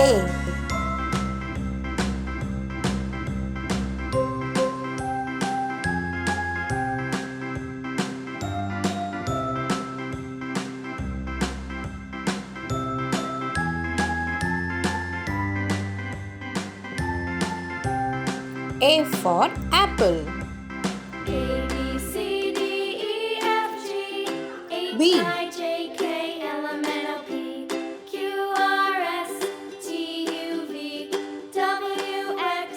A. A for apple. A, B, C, D, E, F, G, H, B. I, J, K, L, M, N, O, P, Q, R, S, T, U, V, W, X,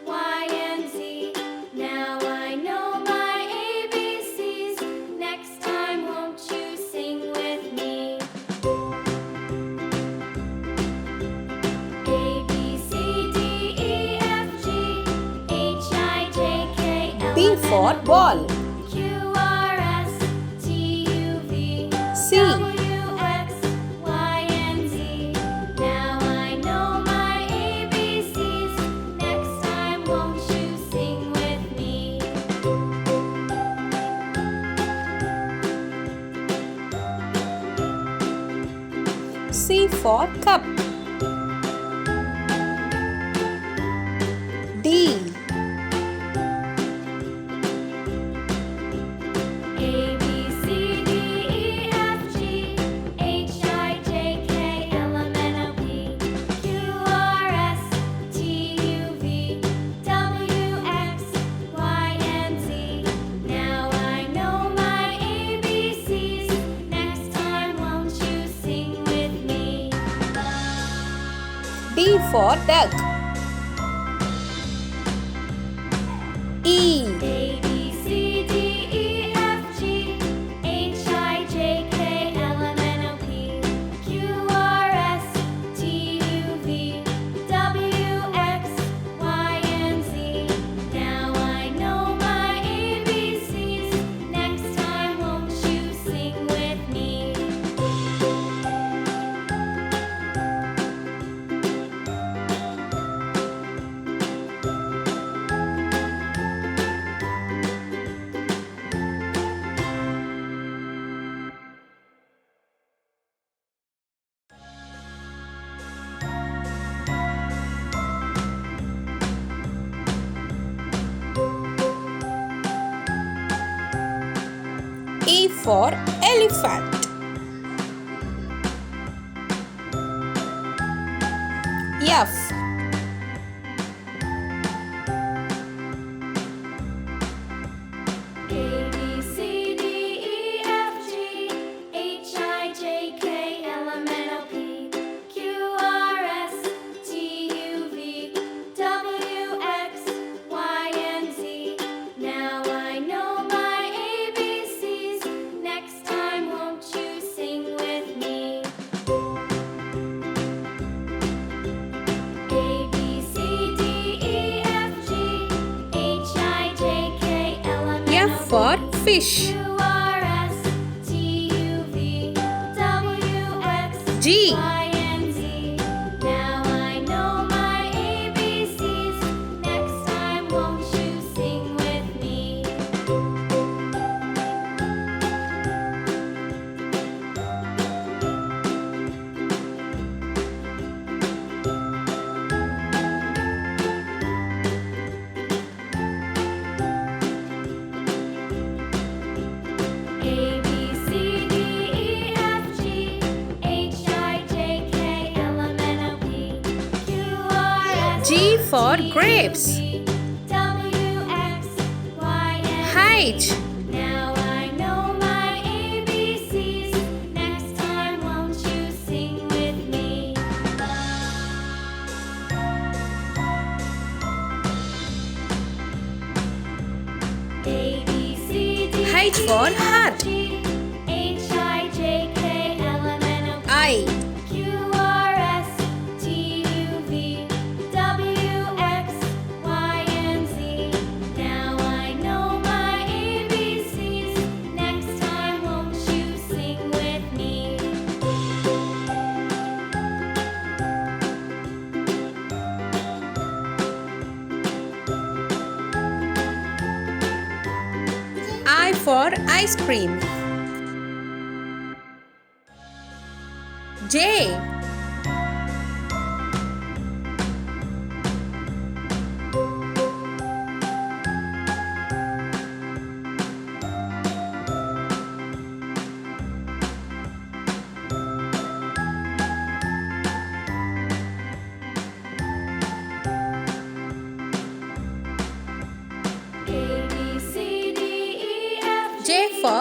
Y, and Z. Now I know my ABCs. Next time, won't you sing with me? A, B, C, D, E, F, G, H, I, J, K, L, B M, N, for O, P, ball. Q, R, S, T, U, V, C. W, X, Y, and Z. Now I know my ABCs. Next time, won't you sing with me? C for cup. D. A, B, C, D, E, F, G, H, I, J, K, L, M, N, O, P, Q, R, S, T, U, V, W, X, Y, and Z. Now I know my ABCs. Next time, won't you sing with me? D for duck. E. A, B, C, D, E, F, G, H, I, J, K, L, M, N, O, P, Q, R, S, T, U, V, W, X, Y, and Z. Now I know my ABCs. Next time, won't you sing with me? E for elephant. F. A, B, C, D, E, F, G, H, I, J, K, L, M, N, O, P, Q, R, S, T, U, V, W, X, Y, and Z. Now I know my ABCs. Next time, won't you sing with me? A, B, C, D, E, F, G, H, I, J, K, L, M, N, O, F for fish. Q, R, S, T, U, V, W, X, G. Y, and Z. Now I know my ABCs. Next time, won't you sing with me? A, B, C, D, E, F, G, H, I, J, K, L, M, N, O, P, Q, R, S, G for T, U, grapes. V, W, X, Y, and H. Z. Now I know my ABCs. Next time, won't you sing with me? A, B, C, D, H for E, heart. F, G, H, I, J, K, L, M, N, O, P, I. Q, R, S, T, U, V, W, X, Y, and Z. Now I know my ABCs. Next time, won't you sing with me? I for ice cream. J.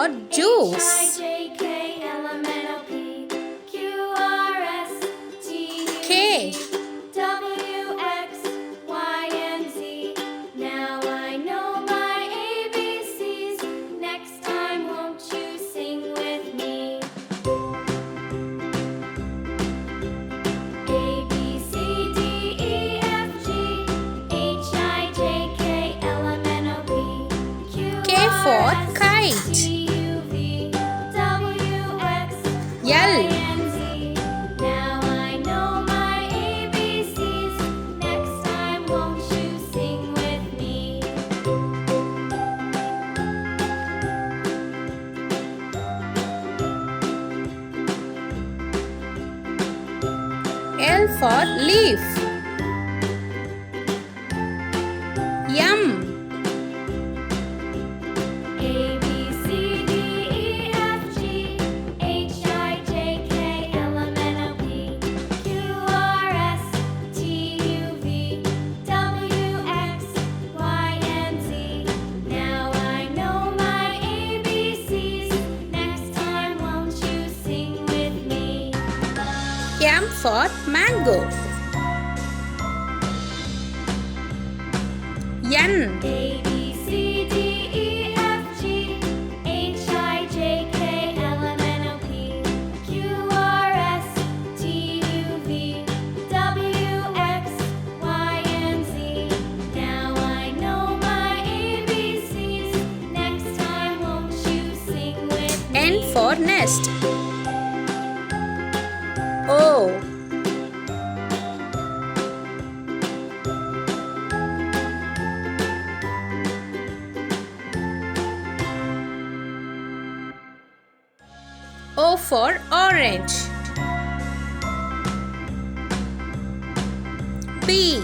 for juice. H-I-J-K-L-M-N-O-P Q-R-S-T-U-V K. W-X-Y-and-Z. Now I know my ABCs. Next time, won't you sing with me? A, B, C, D, E, F, G, H, I, J, K, L, M, N, O, P Q, K for R, S, kite. T, U, V W, X, Y, L. and Z. Now I know my ABCs. Next time, won't you sing with me? L for leaf. M. A, B, C, D, E, F, G, H, I, J, K, L, M, N, O, P Q, R, S, T, U, V W, X, Y, and Z. Now I know my ABCs. Next time, won't you sing with me? M for mango. N. A, B, C, D, E, F, G, H, I, J, K, L, M, N, O, P Q, R, S, T, U, V W, X, Y, and Z. Now I know my ABCs. Next time, won't you sing with me? N for nest. O. O for orange. P.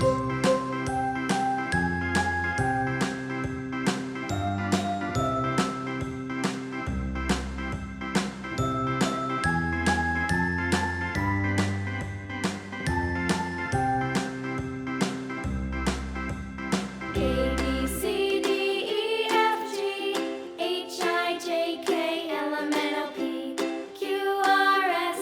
A, B, C, D, E, F, G, H, I, J, K, L, M, N, O, P Q, R, S,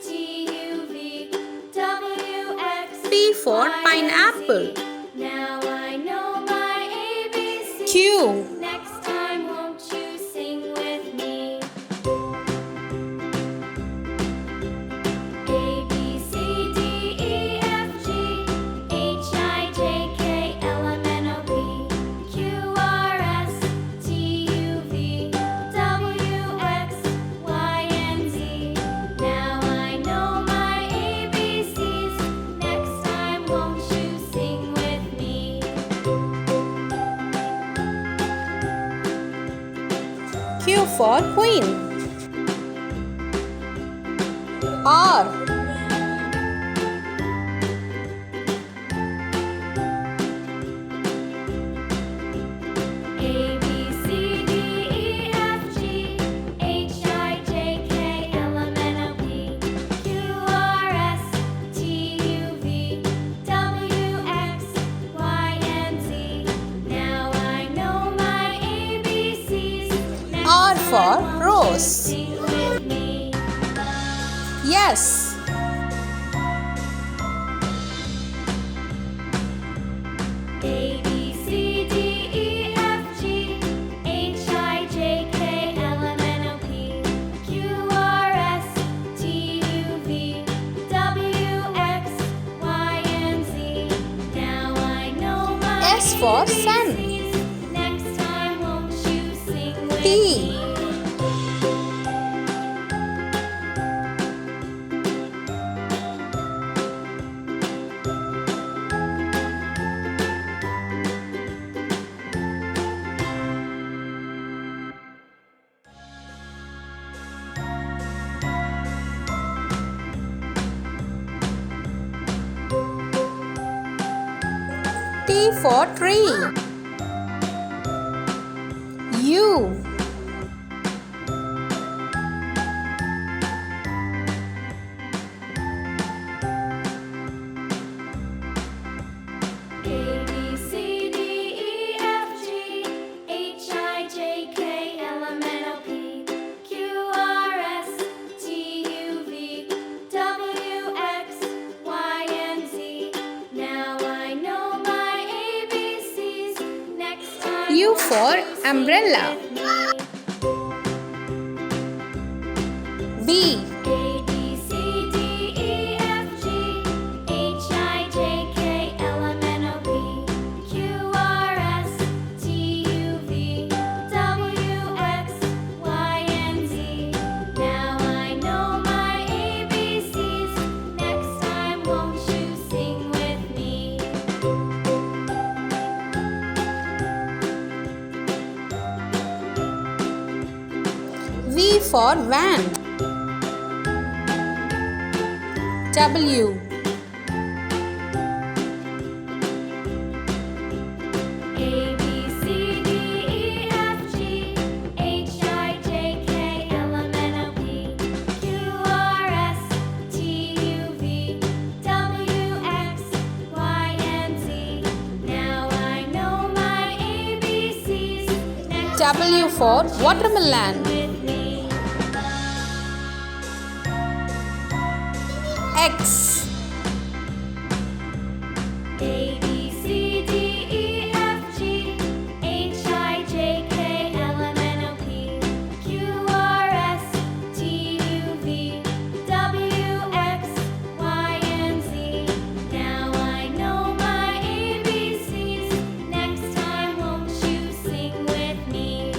T, U, V W, X, P for Y, and pineapple. Z. Now I know my ABCs. Q. Next time, won't you sing with me? A, B, C, D, E, F, G, H, I, J, K, L, M, N, O, P Q, R, S, T, U, V W, X, Y, and Z. Now I know my ABCs. Next time, won't you sing with me? Q for queen. R. A, B, C, D, E, F, G, H, I, J, K, L, M, N, O, P Q, R, S, T, U, V W, X, Y, and Z. Now I know my ABCs. Next R time, for won't you rose. sing with me? Yes. A, B, C, D, E, F, G, H, I, J, K, L, M, N, O, P Q, R, S, T, U, V W, X, Y, and Z. Now I know my S for sun. ABCs. Next time, won't you sing with T. me? T for tree. U. A, B, C, D, E, F, G, H, I, J, K, L, M, N, O, P U for umbrella. V. A, B, C, D, E, F, G, H, I, J, K, L, M, N, O, P, Q, R, S, T, U, V, W, X, Y, and Z. Now I know my ABCs. Next time, won't you sing with me? V for van. W. A, B, C, D, E, F, G, H, I, J, K, L, M, N, O, P, Q, R, S, T, U, V, W, X, Y, and Z. Now I know my ABCs. Next W for watermelon. with me. X. A, B, C, D, E, F, G, H, I, J, K, L, M, N, O, P, Q, R, S, T, U, V, W, X, Y, and Z. Now I know my ABCs. Next time, won't you sing with me?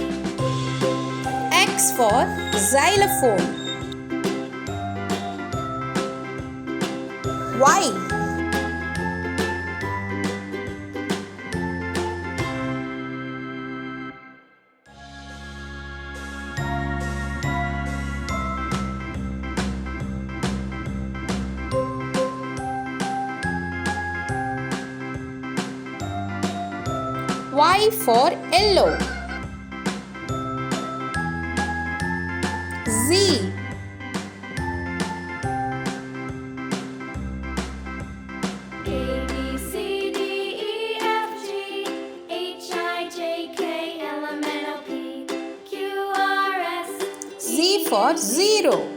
X for xylophone. Y. Y for yellow. Z. A, B, C, D, E, F, G, H, I, J, K, L, M, N, O, P, Q, R, S, Z for zero.